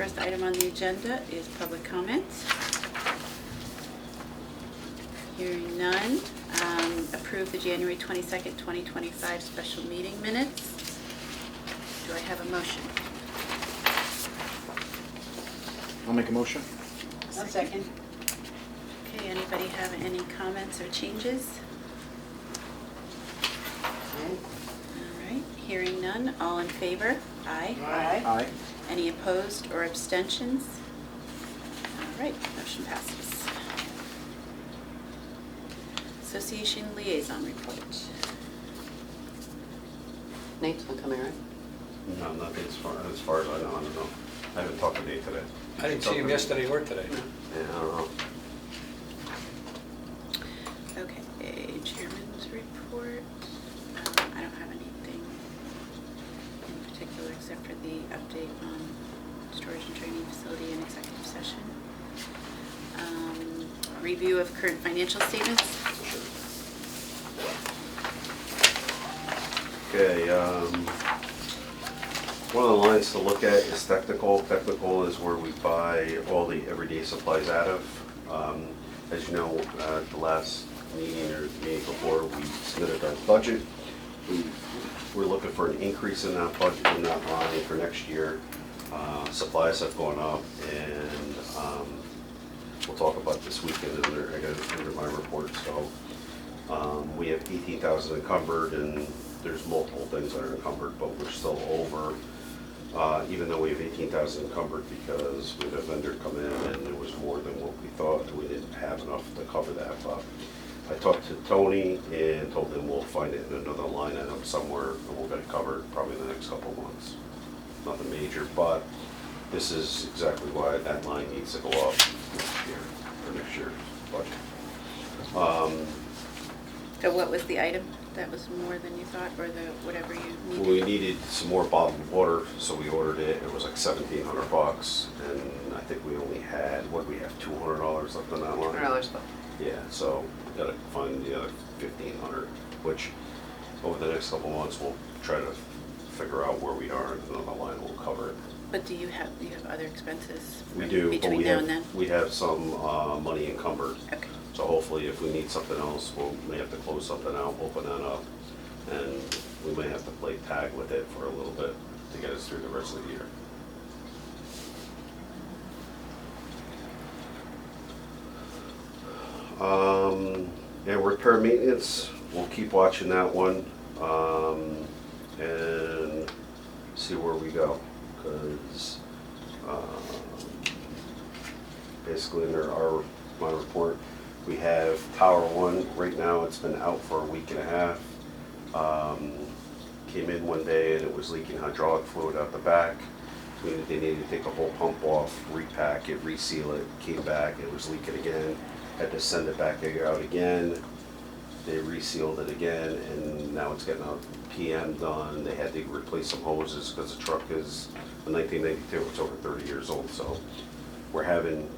first item on the agenda is public comments. Hearing none. Approve the January 22nd, 2025 special meeting minutes. Do I have a motion? I'll make a motion. I'll second. Okay, anybody have any comments or changes? All right, hearing none. All in favor? Aye. Aye. Aye. Any opposed or abstentions? All right, motion passes. Association liaison report. Nate's not coming, right? No, nothing as far as I know. I don't know. I haven't talked to Nate today. I didn't see him yesterday or today. Yeah, I don't know. Okay, chairman's report. I don't have anything in particular except for the update on storage and training facility and executive session. Review of current financial statements. Okay, one of the lines to look at is technical. Technical is where we buy all the everyday supplies out of. As you know, the last meeting or the meeting before, we submitted our budget. We're looking for an increase in that budget, in that line for next year. Supplies have gone up, and we'll talk about this weekend under my report. So we have 18,000 encumbered, and there's multiple things that are encumbered, but we're still over. Even though we have 18,000 encumbered, because we had a vendor come in and there was more than what we thought, and we didn't have enough to cover that. But I talked to Tony and told him we'll find it in another line item somewhere, and we'll get it covered probably in the next couple of months. Nothing major, but this is exactly why that line needs to go up next year, for next year's budget. So what was the item that was more than you thought, or the whatever you needed? We needed some more bottled water, so we ordered it. It was like $1,700, and I think we only had, what, we have $200 left on that line? $200 left. Yeah, so we gotta find the other $1,500, which over the next couple months we'll try to figure out where we are, and another line will cover it. But do you have other expenses We do, but between now and then? we have some money encumbered. Okay. So hopefully if we need something else, we may have to close something out, open that up, and we may have to play tag with it for a little bit to get us through the rest of the year. And repair maintenance, we'll keep watching that one, and see where we go, because basically under my report, we have Tower 1, right now it's been out for a week and a half. Came in one day and it was leaking hydraulic fluid out the back. They needed to take the whole pump off, repack it, reseal it, came back, it was leaking again. Had to send it back out again. They resealed it again, and now it's getting a PM done. They had to replace some hoses because the truck is a 1992, it's over 30 years old. So we're having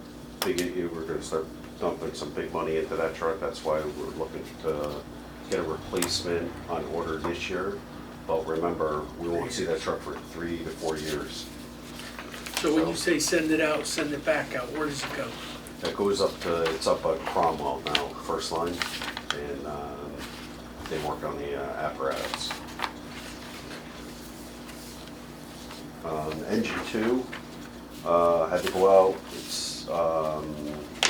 big, we're gonna start dumping some big money into that truck. That's why we're looking to get a replacement on order this year. But remember, we won't see that truck for 3 to 4 years. So when you say send it out, send it back out, where does it go? That goes up to, it's up at Cromwell now, first line, and they work on the apparatus. Engine 2 had to go out.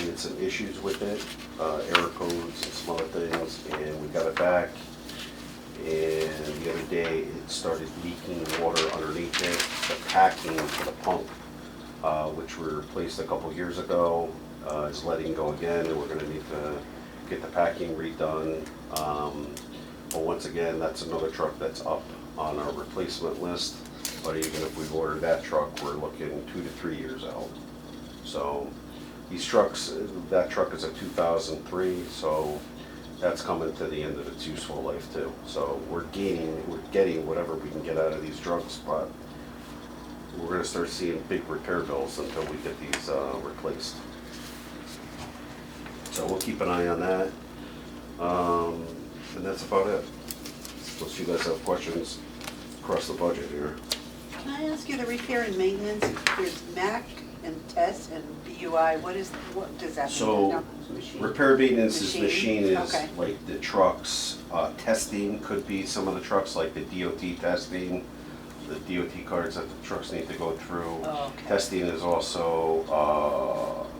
We had some issues with it, error codes and some other things, and we got it back. And the other day, it started leaking water underneath it. The packing for the pump, which we replaced a couple years ago, is letting go again, and we're going to need to get the packing redone. But once again, that's another truck that's up on our replacement list. But even if we order that truck, we're looking 2 to 3 years out. So these trucks, that truck is a 2003, so that's coming to the end of its useful life too. So we're getting whatever we can get out of these trucks, but we're going to start seeing big repair bills until we get these replaced. So we'll keep an eye on that, and that's about it. Unless you guys have questions across the budget here. Can I ask you, the repair and maintenance, there's MAC and TESS and BUI, what does that mean? So, No, machine. repair maintenance is Machine? machine is Okay. like the trucks. Testing could be some of the trucks, like the DOT testing, the DOT cards that the trucks need to go through. Oh, okay. Testing is also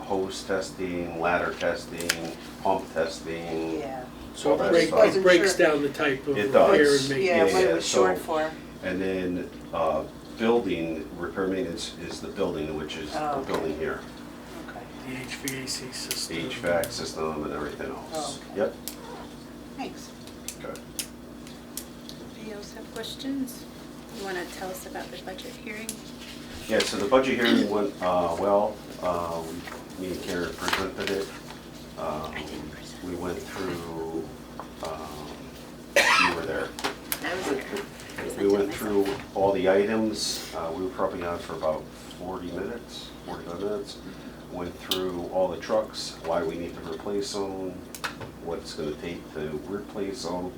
hose testing, ladder testing, pump testing. Yeah. So all that it stuff. breaks down the type of It repair does. and Yeah, maintenance. what it yeah, was so- short for. And then building, repair maintenance is the building, which is Oh, the okay. building here. Okay. The HVAC system. HVAC system and everything else. Oh, okay. Yep, Thanks. okay. Do you else have questions? You want to tell us about the budget hearing? Yeah, so the budget hearing went well. Me and Karen presented it. I didn't present. We went through, you were there. I was there. We Presented went myself. through all the items. We were probably on for about 40 minutes, 45 minutes. Went through all the trucks, why we need to replace them, what it's gonna take to replace them,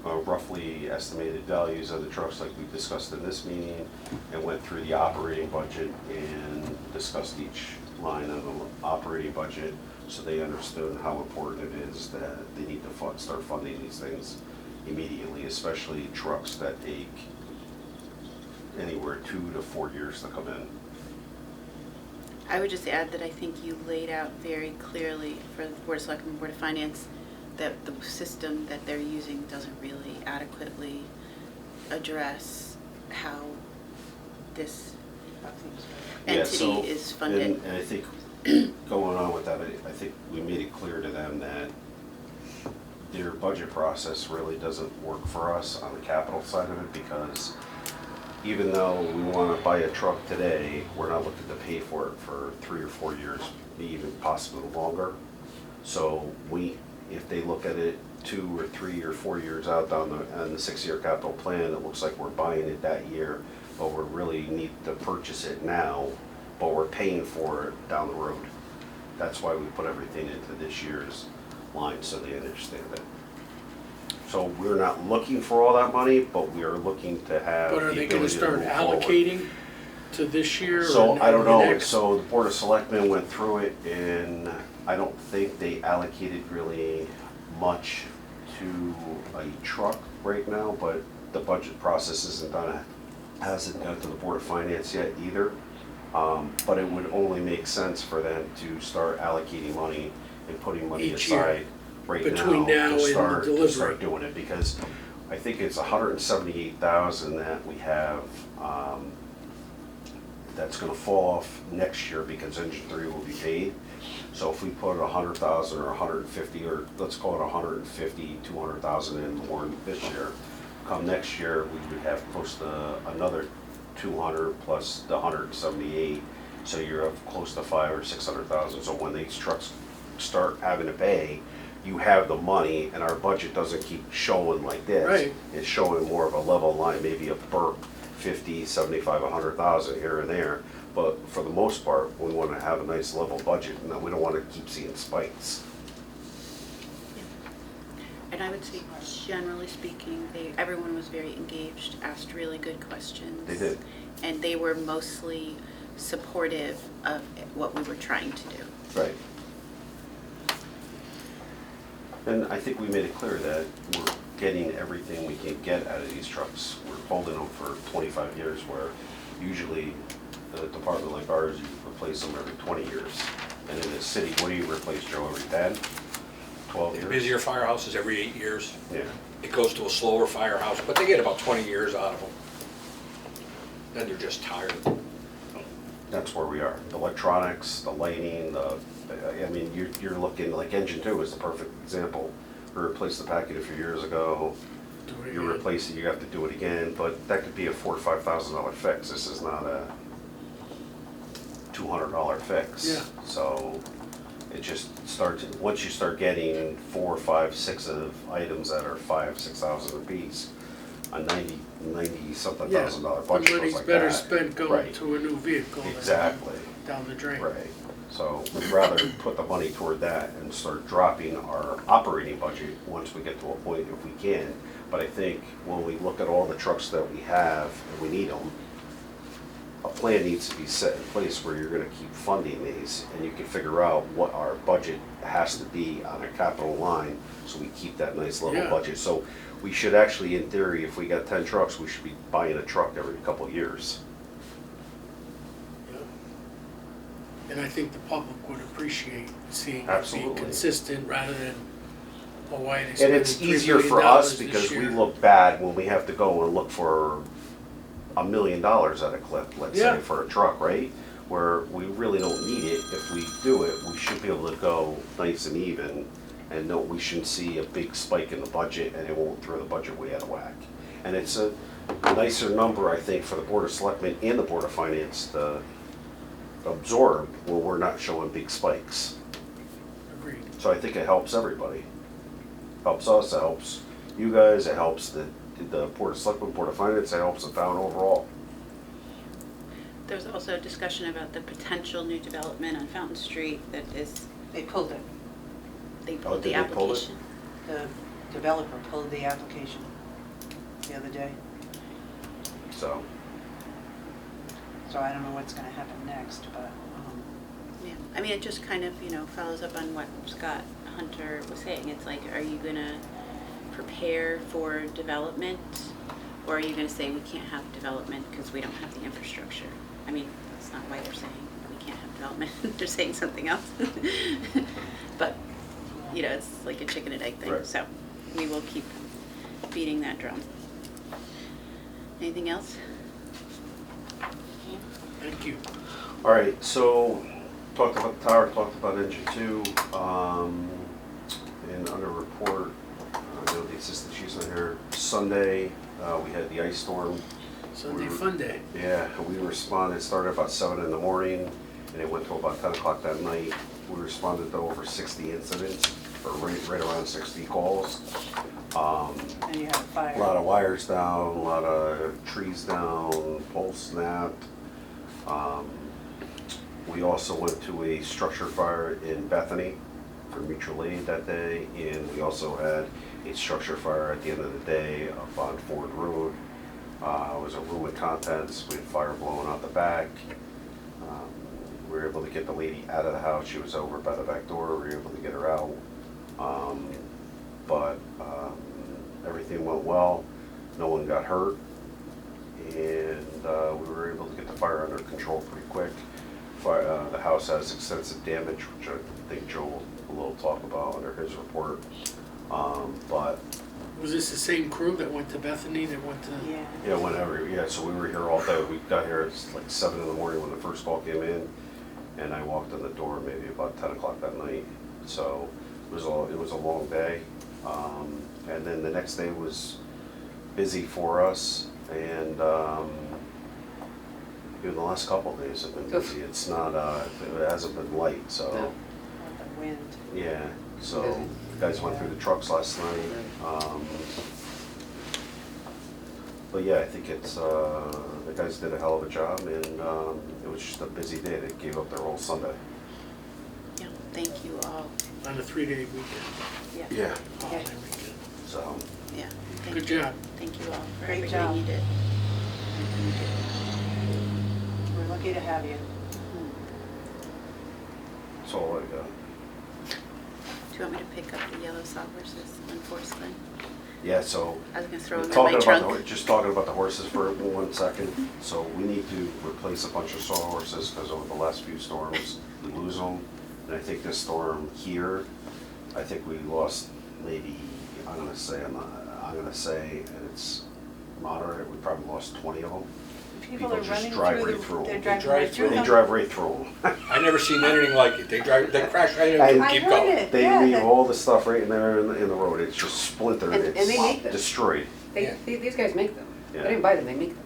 roughly estimated values of the trucks like we discussed in this meeting, and went through the operating budget and discussed each line of the operating budget so they understood how important it is that they need to start funding these things immediately, especially trucks that take anywhere 2 to 4 years to come in. I would just add that I think you laid out very clearly for the Board of Selectmen, Board of Finance, that the system that they're using doesn't really adequately address how this Yeah, so- entity is funded. And I think going on with that, I think we made it clear to them that their budget process really doesn't work for us on the capital side of it, because even though we want to buy a truck today, we're not looking to pay for it for 3 or 4 years, even possibly longer. So if they look at it 2 or 3 or 4 years out on the 6-year capital plan, it looks like we're buying it that year, but we really need to purchase it now, but we're paying for it down the road. That's why we put everything into this year's line, so they understand it. So we're not looking for all that money, but we are looking to have But are the they gonna ability to start move forward. allocating to this year? So or I don't know, next? so the Board of Selectmen went through it, and I don't think they allocated really much to a truck right now, but the budget process hasn't gone to the Board of Finance yet either. But it would only make sense for them to start allocating money and putting money Each year. aside right Between now and to the start delivery. doing it, because I think it's 178,000 that we have, that's gonna fall off next year because engine 3 will be paid. So if we put 100,000 or 150, or let's call it 150, 200,000 in more this year, come next year, we would have close to another 200 plus the 178, so you're up close to 500,000 or 600,000. So when these trucks start having to pay, you have the money, and our budget doesn't keep showing like this. Right. It's showing more of a level line, maybe a per 50, 75, 100,000 here and there. But for the most part, we want to have a nice level budget, and we don't want to keep seeing spikes. And I would say, generally speaking, everyone was very engaged, asked really good questions. They did. And they were mostly supportive of what we were trying to do. Right. And I think we made it clear that we're getting everything we can get out of these trucks. We're holding them for 25 years, where usually a department like ours, you replace them every 20 years. And in the city, what do you replace, Joe, every 10, 12 years? Busier firehouses every 8 years. Yeah, It goes to a slower firehouse, but they get about 20 years out of them. Then they're just tired. that's where we are. The electronics, the lighting, I mean, you're looking, like engine 2 is the perfect example. We replaced the packet a few years ago. Do it You again. replace it, you have to do it again, but that could be a $4,000 to $5,000 fix. This is not a $200 fix. Yeah. So it just starts, once you start getting 4, 5, 6 of items that are 5,000, 6,000 a piece, a 90 something Yeah, thousand dollar the budget goes money's like better that. spent going Right. to a new vehicle than Exactly. down the drain. Right, so we'd rather put the money toward that and start dropping our operating budget once we get to a point if we can. But I think when we look at all the trucks that we have, and we need them, plan needs to be set in place where you're gonna keep funding these, and you can figure out what our budget has to be on a capital line, so we keep that nice level Yeah. budget. So we should actually, in theory, if we got 10 trucks, we should be buying a truck every couple of years. Yeah. And I think the public would appreciate seeing it Absolutely. be consistent rather than, well, why are they And spending it's $3 easier million for us this because we year? look bad when we have to go and look for $1 million at a clip, let's Yeah. say, for a truck, right? Where we really don't need it. If we do it, we should be able to go nice and even, and no, we shouldn't see a big spike in the budget, and it won't throw the budget way out of whack. And it's a nicer number, I think, for the Board of Selectmen and the Board of Finance to absorb when we're not showing big spikes. Agreed. So I think it helps everybody. Helps us, it helps you guys, it helps the Board of Selectmen, Board of Finance, it helps the town overall. There was also a discussion about the potential new development on Fountain Street that is, They pulled it. they Oh, pulled the did they pull it? application. The developer pulled the application the other day. So, So I don't know what's gonna happen next, but, Yeah, I mean, it just kind of, follows up on what Scott Hunter was saying. It's like, are you gonna prepare for development? Or are you gonna say we can't have development because we don't have the infrastructure? I mean, that's not why they're saying we can't have development. They're saying something else. But, it's like a chicken and egg thing. Right. So we will keep beating that drum. Anything else? Thank you. all right, so talked about the tower, talked about engine 2, and under report, I know the assistant chief's in here. Sunday, we had the ice storm. Sunday fun day. Yeah, we responded, started about 7 in the morning, and it went till about 10 o'clock that night. We responded to over 60 incidents, or right around 60 calls. and you have a fire. A lot of wires down, a lot of trees down, poles snapped. We also went to a structure fire in Bethany for mutual aid that day, and we also had a structure fire at the end of the day up on Ford Road. It was a room of contents, we had fire blowing out the back. We were able to get the lady out of the house, she was over by the back door, we were able to get her out. But everything went well, no one got hurt, and we were able to get the fire under control pretty quick. The house has extensive damage, which I think Joe will talk about under his report. But Was this the same crew that went to Bethany, that went to? Yeah. yeah, whenever, yeah, so we were here all day. We got here at like 7 in the morning when the first call came in, and I walked in the door maybe about 10 o'clock that night. So it was a long day. And then the next day was busy for us, and the last couple of days have been busy. It's not, it hasn't been light, so. Or the wind. Yeah, so the guys went through the trucks last night. But yeah, I think it's, the guys did a hell of a job, and it was just a busy day. They gave up their whole Sunday. Yeah, thank you all. On a 3-day weekend, Yeah. holiday weekend. So, Yeah. Thank Good you. job. Thank you all for Great everything job. you did. Everything you did. We're lucky to have you. that's all I got. Do you want me to pick up the yellow sawhorses on Forest Glen? Yeah, so, I was gonna throw them in talking my about trunk. just talking about the horses for 1 second. So we need to replace a bunch of sawhorses because over the last few storms, we lose them. And I think this storm here, I think we lost maybe, I'm gonna say, and it's moderate, we probably lost 20 of them. People People are just running drive through right through the, they're them. driving drive right through through They them. drive right through them. I never seen anything like it. They crash right into I it and I keep heard going. it. They Yeah, leave that- all the stuff right in there in the road. It's just splintered. And they It's make them. destroyed. Yeah. These guys make them. Yeah. They didn't buy them, they make them.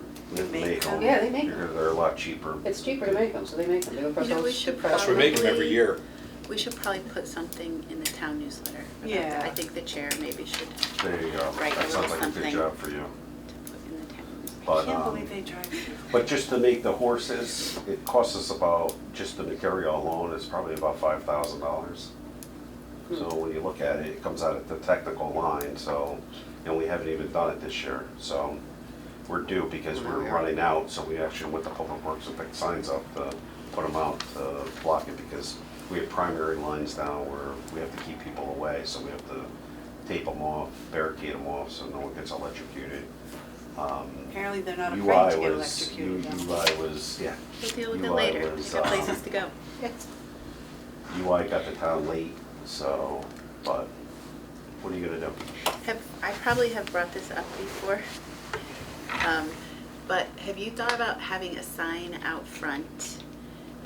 They make them? Yeah, they make Because they're a lot cheaper. It's cheaper to make them, so they make them. They go across You know, all we the should press. Plus, we make them every Probably- year. We should probably put something in the town newsletter about Yeah. that. I think the chair maybe should There you go. Right, a That sounds little like a good something. job for you. to put in the town newsletter. But, I can't believe they drive through. But just to make the horses, it costs us about, just the material alone, is probably about $5,000. So when you look at it, it comes out of the technical line, so, and we haven't even done it this year, so we're due because we're Oh, yeah. running out, so we actually went to Public Works and picked signs up to put them out to block it because we have primary lines now where we have to keep people away, so we have to tape them off, barricade them off so no one gets electrocuted. Apparently they're not afraid UI to get was, electrocuted. though. UI was, yeah. We'll deal with it UI later. was, We've got places to go. Yes. UI got to town late, so, but what are you gonna do? I probably have brought this up before, but have you thought about having a sign out front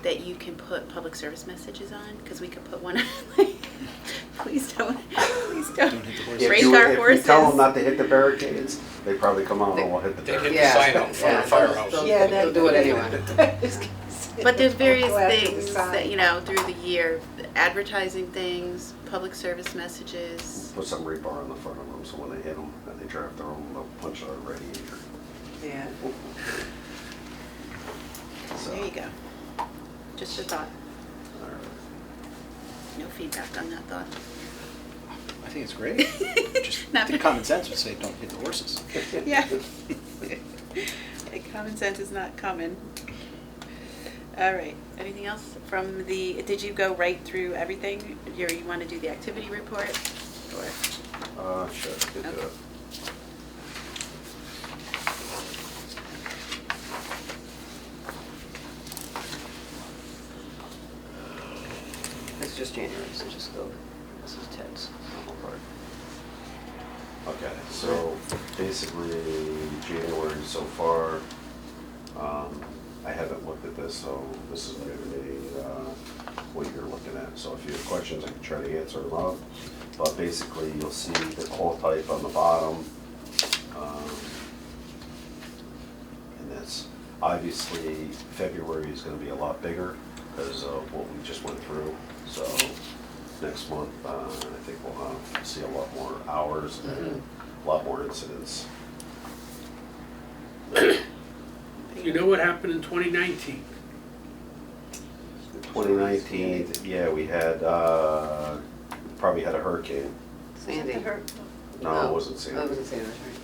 that you can put public service messages on? Because we could put one, like, please don't Don't hit the horses. break our horses. If you tell them not to hit the barricades, they probably come out and will hit the They hit barricades. the sign out in front of the firehouse. They'll- Yeah, they'll do it anyway. But there's various Go after the things sign. that, you know, through the year, advertising things, public service messages. Put some rebar on the front of them, so when they hit them and they drive through them, they'll punch a radiator. Yeah. So, There you go. Just a thought. all right. No feedback on that thought. I think it's great. Just Not- common sense would say, don't hit the horses. Yeah. Common sense is not common. All right, anything else from did you go right through everything? You want to do the activity report? Or, Sure, good Okay. It's just January, so just go, this is Ted's normal part. Okay, so basically January so far, I haven't looked at this, so this is going to be what you're looking at. So if you have questions, I can try to answer them up. But basically, you'll see the call type on the bottom. And that's obviously February is going to be a lot bigger because of what we just went through. So next month, I think we'll see a lot more hours and a lot more incidents. You know what happened in 2019? 2019, yeah, we had, probably had a hurricane. Sandy. No, it wasn't Oh, it Sandy. wasn't Sandy, that's right.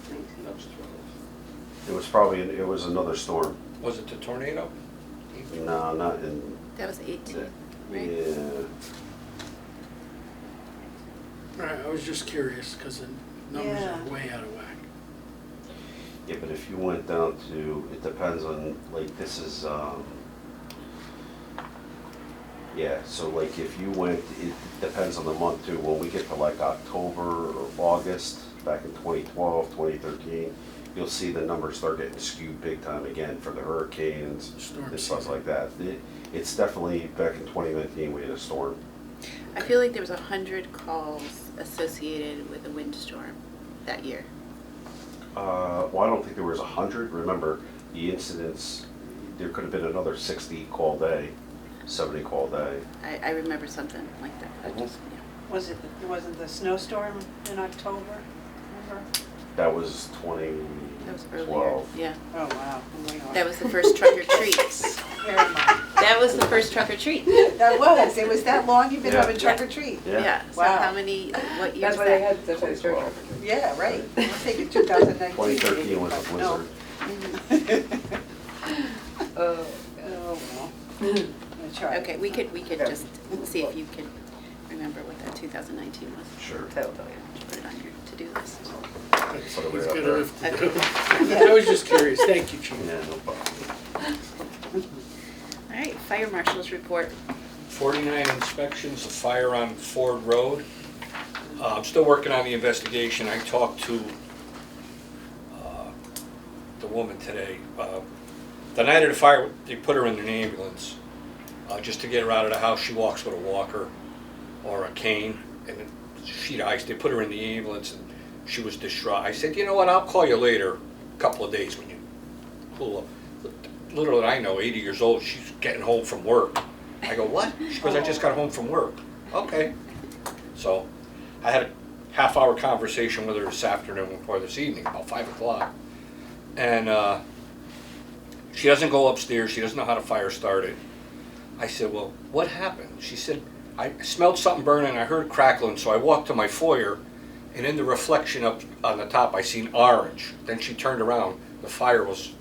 19. It was another storm. Was it the tornado? No, not in, that was 18, right? yeah. All right, I was just curious because the numbers Yeah. are way out of whack. Yeah, but if you went down to, it depends on, like, this is, yeah, so like if you went, it depends on the month too. When we get to like October or August, back in 2012, 2013, you'll see the numbers start getting skewed big time again for the hurricanes Storm and stuff season. like that. It's definitely, back in 2019, we had a storm. I feel like there was 100 calls associated with a windstorm that year. Well, I don't think there was 100. Remember, the incidents, there could have been another 60 call day, 70 call day. I remember something like that. I just, Wasn't the snowstorm in October? Remember? That was that was earlier. 2012. Yeah, Oh, wow. I'm way off. that was the first truck or treat. Never mind. That was the first truck or treat. That was, it was that long you've been Yeah. having trick or treat? Yeah. So Wow. how many? What year That's was why they that? had, that's why they started. 2012. Yeah, right. I'm thinking 2019. 2013 was a No. blizzard. Oh, Oh, well. I tried. Okay, we could Okay. just see if you can remember what that 2019 was. Sure. Ted will tell you. Put it on your to-do list. Put it He's right up got there. enough to do. Yeah. I was just curious. Thank you, Chief. Yeah, no problem. All right, fire marshal's report. 49 inspections of fire on Ford Road. I'm still working on the investigation. I talked to the woman today. The night of the fire, they put her in an ambulance just to get her out of the house. She walks with a walker or a cane and a sheet of ice. They put her in the ambulance and she was distraught. I said, you know what, I'll call you later, a couple of days when you cool up. Little did I know, 80 years old, she's getting home from work. I go, what? She goes, I just got home from work. Okay. So I had a half-hour conversation with her this afternoon or this evening, about 5 o'clock. And she doesn't go upstairs. She doesn't know how to fire start it. I said, well, what happened? She said, I smelled something burning. I heard crackling, so I walked to my foyer, and in the reflection up on the top, I seen orange. Then she turned around. the fire was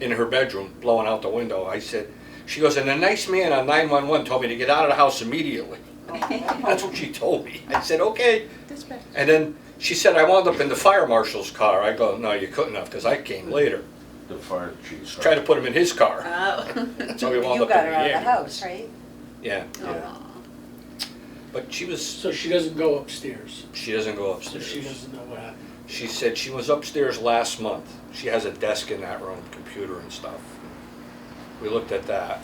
in her bedroom, blowing out the window. I said, she goes, and a nice man on 911 told me to get out of the house immediately. That's what she told me. I said, okay. Dispatch. And then she said, I wound up in the fire marshal's car. I go, no, you couldn't have, because I came later. The fire chief. Tried to put him in his car. Oh. That's how we wound You up got in her out the of the ambulance. house, right? Yeah, Aw. but she was, So she doesn't go upstairs, she doesn't go so upstairs. she doesn't know what happened. She said she was upstairs last month. She has a desk in that room, computer and stuff. We looked at that.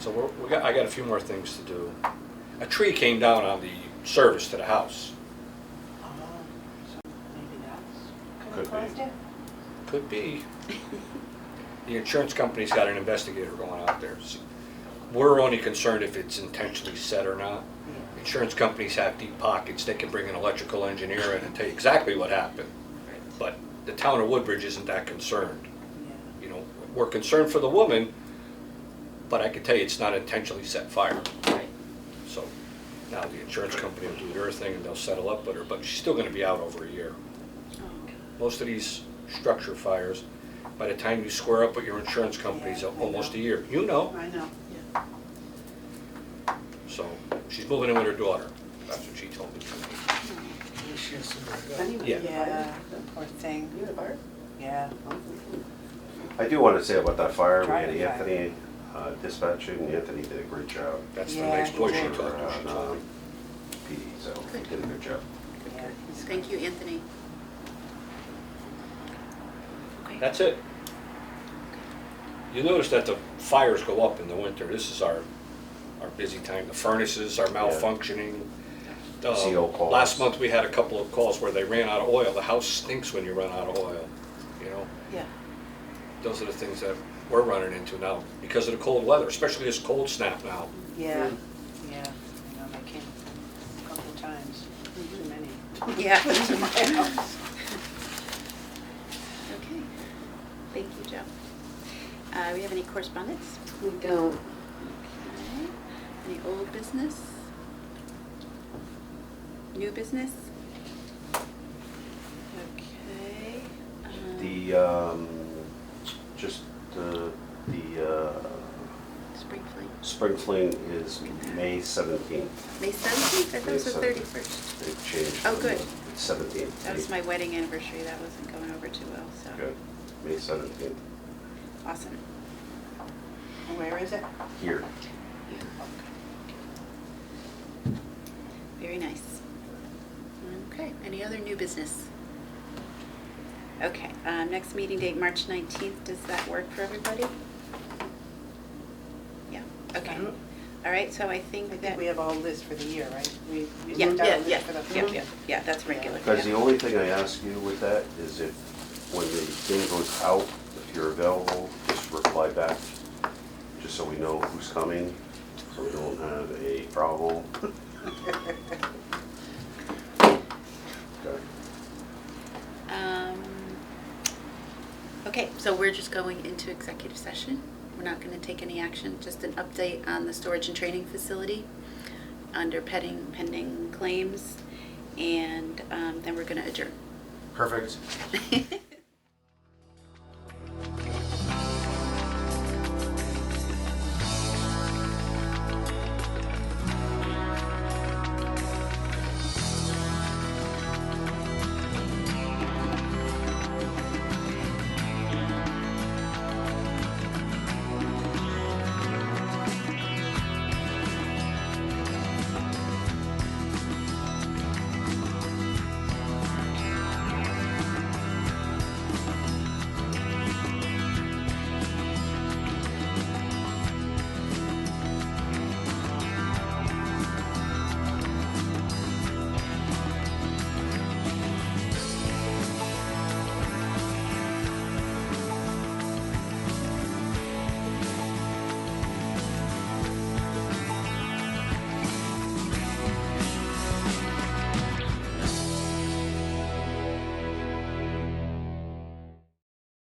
So I got a few more things to do. A tree came down on the service to the house. Oh, so maybe that's, Could could have be. caused it? Could be. The insurance company's got an investigator going out there. We're only concerned if it's intentionally set or not. Yeah. Insurance companies have deep pockets. They can bring an electrical engineer in and tell you exactly what happened. But the town of Woodbridge isn't that concerned. Yeah. You know, we're concerned for the woman, but I can tell you it's not intentionally set fire. Right. So now the insurance company will do their thing and they'll settle up with her, but she's still gonna be out over a year. Oh. Most of these structure fires, by the time you square up with your insurance companies, Yeah, I almost know. a year. You know, I know. so she's moving in with her daughter. That's what she told me. She has somewhere to go. Yeah. Yeah, poor thing. You had a fire? Yeah. I do want to say about that fire, we had Driving fire. Anthony dispatching. Anthony did a great job. That's the Yeah, nice boy he she did. talked to, she told me. PD, so he did a good job. Yeah, he's Thank you, Anthony. Okay. That's it. You notice that the fires go up in the winter. This is our busy time. The furnaces are malfunctioning. CO calls. Last month, we had a couple of calls where they ran out of oil. The house stinks when you run out of oil, you know? Yeah. Those are the things that we're running into now because of the cold weather, especially this cold snap now. Yeah, yeah. I know, I came a couple of times, too many. Yeah. To my house. Okay. Thank you, Joe. We have any correspondence? We don't. Okay. Any old business? New business? Okay. Just the Spring fling. spring fling is May 17th. May 17th? I thought it was the May 31st. They've changed. Oh, good. It's 17th. That was my wedding anniversary. That wasn't going over too well, so. Good, May 17th, Awesome. Where is it? here. Very nice. Okay, any other new business? Okay, next meeting date, March 19th. Does that work for everybody? Yeah, okay. Mhm. All right, so I think I that. think we have all this for the year, right? We Yeah, looked out yeah, a list yeah, for the. yeah, that's regular. Because yeah. the only thing I ask you with that is if, when the thing goes out, if you're available, just reply back, just so we know who's coming, so we don't have a problem. Okay. Okay, so we're just going into executive session. We're not going to take any action, just an update on the storage and training facility under pending claims, and then we're going to adjourn. Perfect.